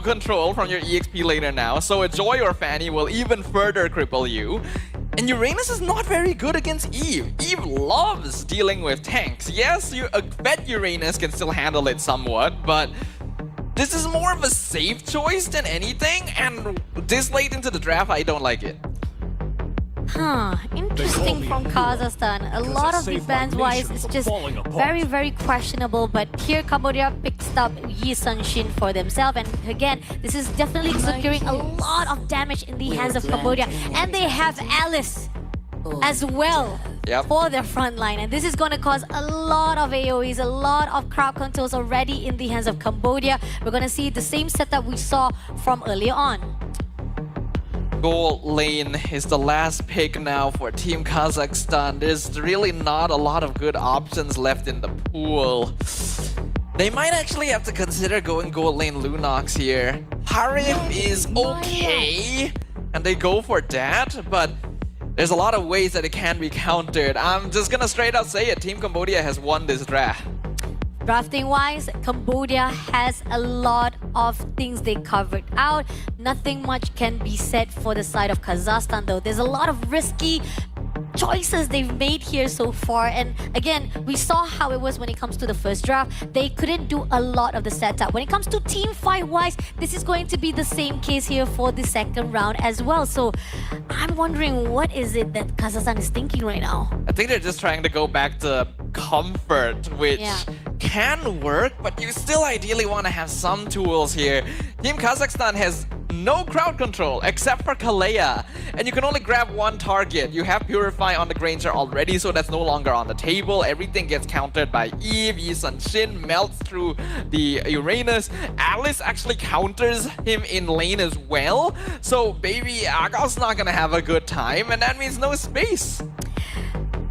crowd control from your EXP laner now, so a Joy or Fanny will even further cripple you. And Uranus is not very good against Eve. Eve loves dealing with tanks. Yes, a vet Uranus can still handle it somewhat, but this is more of a safe choice than anything, and this late into the draft, I don't like it. Interesting from Kazakhstan. A lot of defense-wise is just very, very questionable. But here Cambodia picks up Yi Sun-shin for themselves. And again, this is definitely securing a lot of damage in the hands of Cambodia. And they have Alice as well for their front line. And this is going to cause a lot of AoEs, a lot of crowd controls already in the hands of Cambodia. We're going to see the same setup we saw from earlier on. Gold lane is the last pick now for Team Kazakhstan. There's really not a lot of good options left in the pool. They might actually have to consider going gold lane Lunox here. Harif is okay, and they go for that, but there's a lot of ways that it can be countered. I'm just gonna straight out say it, Team Cambodia has won this draft. Drafting-wise, Cambodia has a lot of things they covered out. Nothing much can be said for the side of Kazakhstan, though. There's a lot of risky choices they've made here so far. And again, we saw how it was when it comes to the first draft. They couldn't do a lot of the setup. When it comes to team fight-wise, this is going to be the same case here for the second round as well. So I'm wondering, what is it that Kazakhstan is thinking right now? I think they're just trying to go back to comfort, which can work, but you still ideally want to have some tools here. Team Kazakhstan has no crowd control except for Kalea, and you can only grab one target. You have Purify on the Granger already, so that's no longer on the table. Everything gets countered by Eve. Yi Sun-shin melts through the Uranus. Alice actually counters him in lane as well, so Baby Aghav's not gonna have a good time, and that means no space.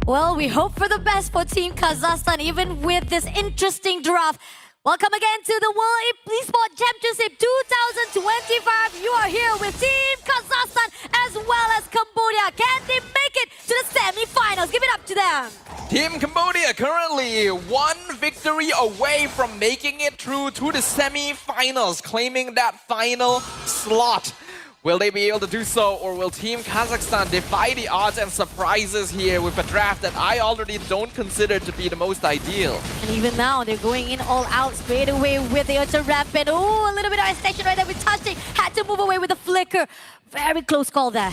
Well, we hope for the best for Team Kazakhstan, even with this interesting draft. Welcome again to the World Esports Championship 2025. You are here with Team Kazakhstan as well as Cambodia. Can they make it to the semi-finals? Give it up to them. Team Cambodia currently one victory away from making it through to the semi-finals, claiming that final slot. Will they be able to do so, or will Team Kazakhstan defy the odds and surprises here with a draft that I already don't consider to be the most ideal? And even now, they're going in all out straight away with the Ultra Rapid. Oh, a little bit of extension right there with touching. Had to move away with the flicker. Very close call there.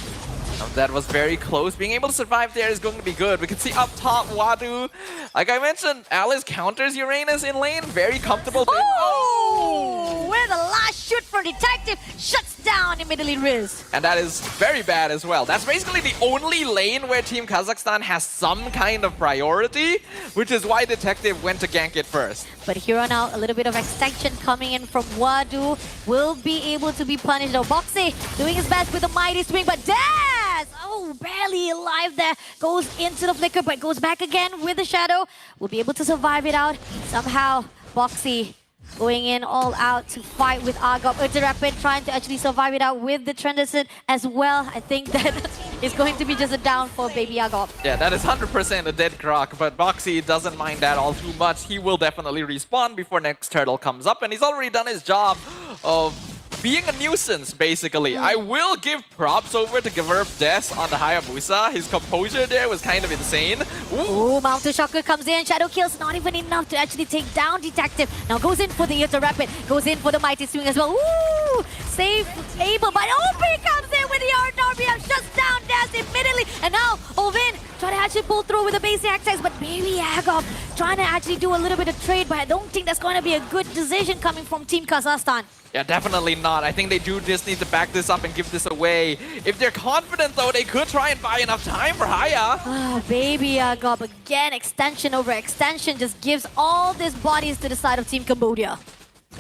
That was very close. Being able to survive there is going to be good. We can see up top, Wadu. Like I mentioned, Alice counters Uranus in lane. Very comfortable. Oh! Where the last shoot for Detective shuts down immediately Riz. And that is very bad as well. That's basically the only lane where Team Kazakhstan has some kind of priority, which is why Detective went to gank it first. But here on out, a little bit of extension coming in from Wadu. Will be able to be punished though. Boxy doing his best with a mighty swing, but Daz! Oh, barely alive there. Goes into the flicker, but goes back again with the shadow. Will be able to survive it out. Somehow, Boxy going in all out to fight with Aghav. Ultra Rapid trying to actually survive it out with the Transition as well. I think that is going to be just a down for Baby Aghav. Yeah, that is 100% a dead croc, but Boxy doesn't mind that all too much. He will definitely respawn before next turtle comes up, and he's already done his job of being a nuisance, basically. I will give props over to Gaverf Des on the Hayabusa. His composure there was kind of insane. Ooh, Mountain Shocker comes in. Shadow kills not even enough to actually take down Detective. Now goes in for the Ultra Rapid. Goes in for the Mighty Swing as well. Ooh! Save Abel, but Obi comes in with the RWM. Shuts down Des immediately. And now Ovin trying to actually pull through with the basic access, but Baby Aghav trying to actually do a little bit of trade, but I don't think that's going to be a good decision coming from Team Kazakhstan. Yeah, definitely not. I think they do just need to back this up and give this away. If they're confident, though, they could try and buy enough time for Haya. Oh, Baby Aghav again, extension over extension, just gives all these bodies to the side of Team Cambodia.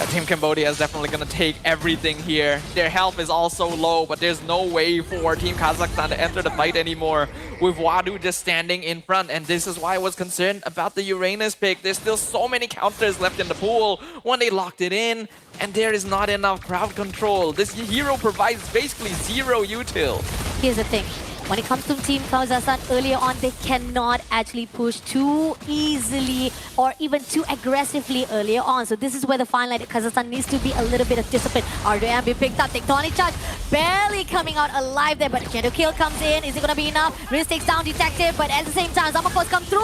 Team Cambodia is definitely going to take everything here. Their health is also low, but there's no way for Team Kazakhstan to enter the fight anymore with Wadu just standing in front. And this is why I was concerned about the Uranus pick. There's still so many counters left in the pool when they locked it in, and there is not enough crowd control. This hero provides basically zero util. Here's the thing. when it comes to Team Kazakhstan earlier on, they cannot actually push too easily or even too aggressively earlier on. So this is where the fine line that Kazakhstan needs to be a little bit of discipline. RDM be picked up, Tectonic Charge barely coming out alive there, but Shadow Kill comes in. Is it going to be enough? Riz takes down Detective, but at the same time, Zamapos come through.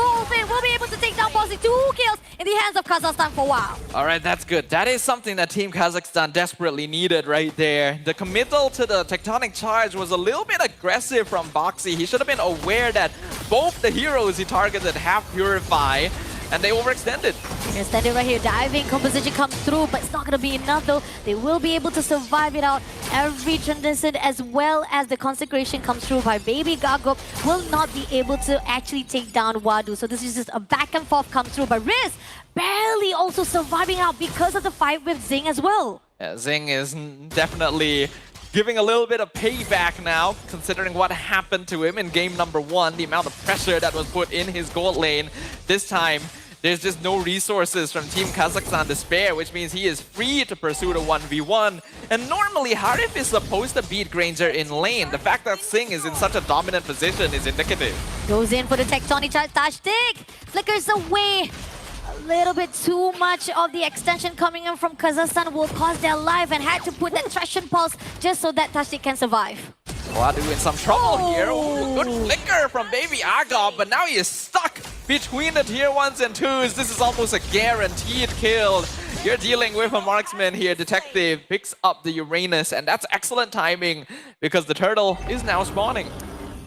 Will be able to take down Bossy. 2 kills in the hands of Kazakhstan for a while. All right, that's good. That is something that Team Kazakhstan desperately needed right there. The committal to the Tectonic Charge was a little bit aggressive from Boxy. He should have been aware that both the heroes he targeted have Purify, and they overextended. Extended right here, diving composition comes through, but it's not going to be enough though. They will be able to survive it out. Every transition as well as the consecration comes through by Baby Gagop will not be able to actually take down Wadu. So this is just a back and forth come through, but Riz barely also surviving out because of the fight with Zing as well. Yeah, Zing is definitely giving a little bit of payback now, considering what happened to him in game number 1, the amount of pressure that was put in his gold lane. This time, there's just no resources from Team Kazakhstan to spare, which means he is free to pursue the 1v1. And normally, Harif is supposed to beat Granger in lane. The fact that Singh is in such a dominant position is indicative. Goes in for the Tectonic Charge, Tashtik flickers away. A little bit too much of the extension coming in from Kazakhstan will cost their life, and had to put that Threshen Pulse just so that Tashtik can survive. Wadu in some trouble here. Ooh, good flicker from Baby Agop, but now he is stuck between the tier 1s and 2s. This is almost a guaranteed kill. You're dealing with a marksman here. Detective picks up the Uranus, and that's excellent timing because the turtle is now spawning.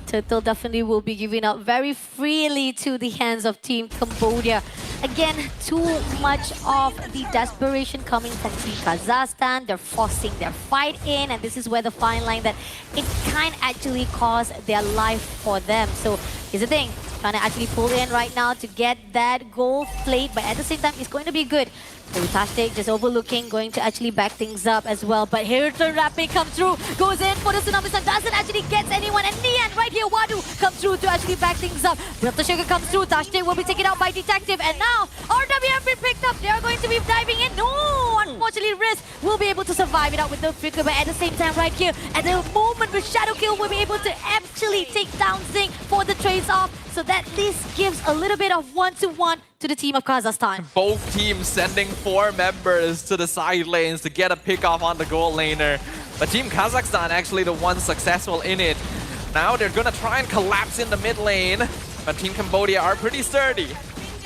Turtle definitely will be giving up very freely to the hands of Team Cambodia. Again, too much of the desperation coming from Team Kazakhstan. They're forcing their fight in, and this is where the fine line that it can actually cost their life for them. So here's the thing, trying to actually pull in right now to get that gold plate, but at the same time, it's going to be good. So Tashtik just overlooking, going to actually back things up as well. But here turn Rapid comes through, goes in for the Tsunami Sun, doesn't actually get anyone. And in the end, right here, Wadu comes through to actually back things up. Built Sugar comes through, Tashtik will be taken out by Detective. And now, RWM been picked up. They are going to be diving in. No, unfortunately, Riz will be able to survive it out with the flicker. But at the same time, right here, at the moment with Shadow Kill, will be able to actually take down Zing for the trades off. So that at least gives a little bit of 1-to-1 to the team of Kazakhstan. Both teams sending 4 members to the side lanes to get a pick off on the gold laner. But Team Kazakhstan actually the one successful in it. Now they're gonna try and collapse in the mid lane, but Team Cambodia are pretty sturdy.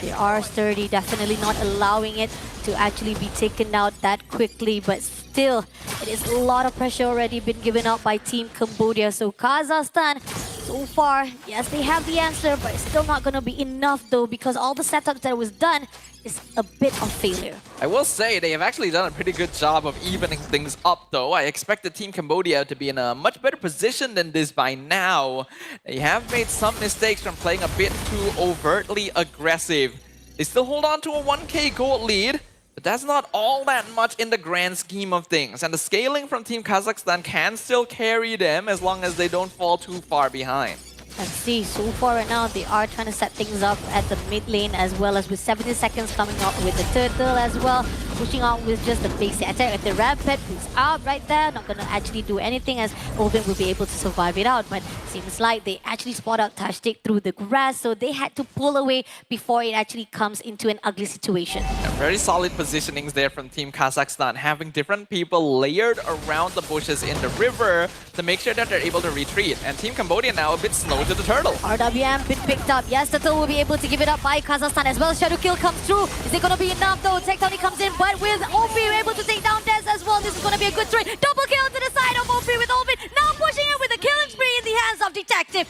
They are sturdy, definitely not allowing it to actually be taken out that quickly, but still, it is a lot of pressure already been given out by Team Cambodia. So Kazakhstan, so far, yes, they have the answer, but it's still not going to be enough though, because all the setups that was done is a bit of failure. I will say they have actually done a pretty good job of evening things up though. I expected Team Cambodia to be in a much better position than this by now. They have made some mistakes from playing a bit too overtly aggressive. They still hold on to a 1k gold lead, but that's not all that much in the grand scheme of things. And the scaling from Team Kazakhstan can still carry them as long as they don't fall too far behind. Let's see, so far right now, they are trying to set things up at the mid lane as well as with 70 seconds coming out with the turtle as well. Pushing out with just the basic attack. If the rampant is out right there, not going to actually do anything as Oben will be able to survive it out. But seems like they actually spot out Tashtik through the grass, so they had to pull away before it actually comes into an ugly situation. Yeah, very solid positionings there from Team Kazakhstan, having different people layered around the bushes in the river to make sure that they're able to retreat. And Team Cambodia now a bit slow to the turtle. RWM been picked up. Yes, Turtle will be able to give it up by Kazakhstan as well. Shadow Kill comes through. Is it going to be enough though? Tectonic comes in, but with Ophi able to take down Dez as well. This is going to be a good trade. Double kill to the side of Ophi with Ovid. Now pushing in with a killing spree in the hands of Detective.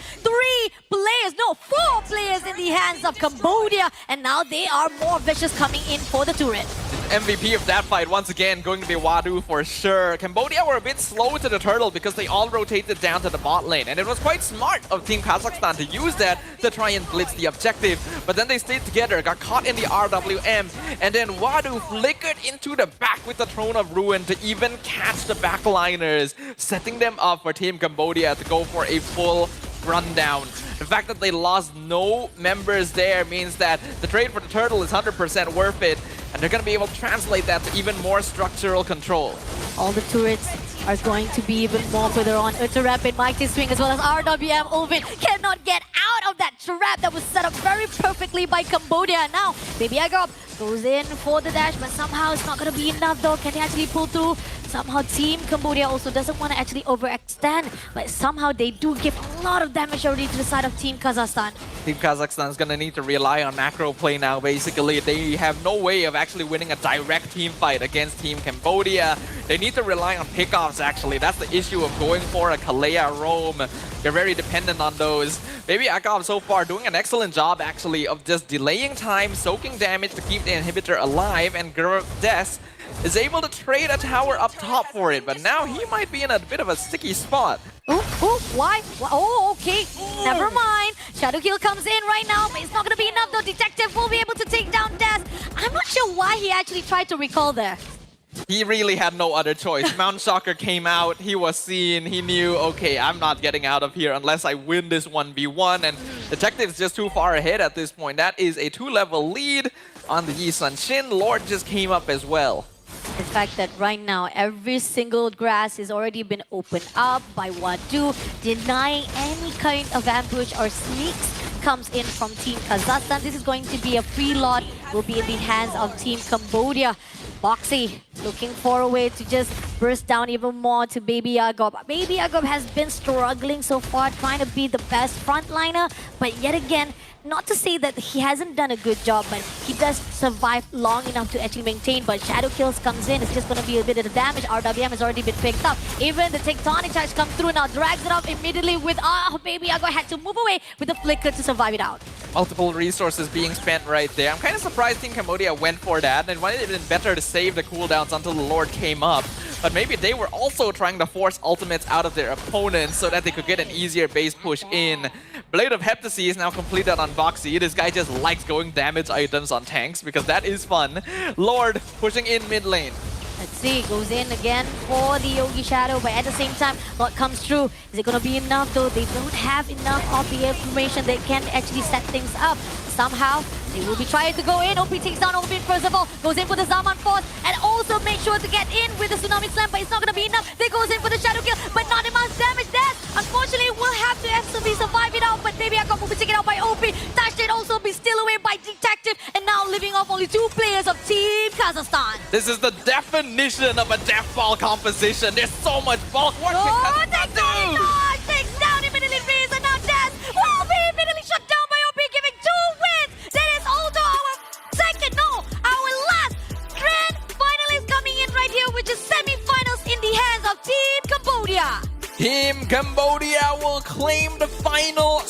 4 players in the hands of Cambodia. And now they are more vicious coming in for the turret. MVP of that fight once again going to be Wadu for sure. Cambodia were a bit slow to the turtle because they all rotated down to the bot lane, and it was quite smart of Team Kazakhstan to use that to try and blitz the objective. But then they stayed together, got caught in the RWM, and then Wadu flickered into the back with the Throne of Ruin to even catch the backliners, setting them up for Team Cambodia to go for a full rundown. The fact that they lost no members there means that the trade for the turtle is 100% worth it. and they're going to be able to translate that to even more structural control. All the turrets are going to be even more further on. Ultra Rapid, Mighty Swing, as well as RWM Ulvin cannot get out of that trap that was set up very perfectly by Cambodia. Now, Baby Agop goes in for the dash, but somehow it's not going to be enough though. Can they actually pull through? Somehow Team Cambodia also doesn't want to actually overextend, but somehow they do give a lot of damage already to the side of Team Kazakhstan. Team Kazakhstan is going to need to rely on macro play now, basically. They have no way of actually winning a direct team fight against Team Cambodia. They need to rely on pickoffs, actually. That's the issue of going for a Kalea roam. They're very dependent on those. Baby Akov so far doing an excellent job, actually, of just delaying time, soaking damage to keep the inhibitor alive, and Des is able to trade a tower up top for it, but now he might be in a bit of a sticky spot. Why? Oh, okay. Never mind. Shadow Kill comes in right now, but it's not going to be enough though. Detective will be able to take down Des. I'm not sure why he actually tried to recall there. He really had no other choice. Mount Shocker came out, he was seen, he knew, okay, I'm not getting out of here unless I win this 1v1, and Detective's just too far ahead at this point. That is a 2-level lead on the Yi Sun Shin. Lord just came up as well. The fact that right now every single grass has already been opened up by Wadu, denying any kind of ambush or sneaks comes in from Team Kazakhstan. This is going to be a free lot, will be in the hands of Team Cambodia. Boxy looking for a way to just burst down even more to Baby Agop. Baby Agop has been struggling so far, trying to be the best frontliner, but yet again, not to say that he hasn't done a good job, but he does survive long enough to actually maintain. But Shadow Kills comes in, it's just going to be a bit of the damage. RWM has already been picked up. Even the Tectonic Charge comes through now, drags it up immediately with Baby Agop had to move away with the flicker to survive it out. Multiple resources being spent right there. I'm kind of surprised Team Cambodia went for that, and it would have been better to save the cooldowns until the Lord came up. But maybe they were also trying to force ultimates out of their opponents so that they could get an easier base push in. Blade of Heptasy is now completed on Boxy. This guy just likes going damage items on tanks because that is fun. Lord pushing in mid lane. Let's see, goes in again for the Yogi Shadow, but at the same time, what comes through? Is it going to be enough though? They don't have enough of the information. They can actually set things up. Somehow, they will be trying to go in. OP takes down Opin first of all, goes in for the Zaman Force, and also make sure to get in with the Tsunami Slam, but it's not going to be enough. They goes in for the Shadow Kill, but not enough damage there. Unfortunately, we'll have to actually survive it out, but Baby Akop will be taken out by OP. Tashdin also be still away by Detective, and now living off only 2 players of Team Kazakhstan. This is the definition of a death ball composition. There's so much bulk. What can Kazakhstan do? Takes down immediately Reese, and now Des will be immediately shut down by OP, giving 2 wins. That is also our last grand finalist coming in right here, which is semi-finals in the hands of Team Cambodia. Team Cambodia will claim the final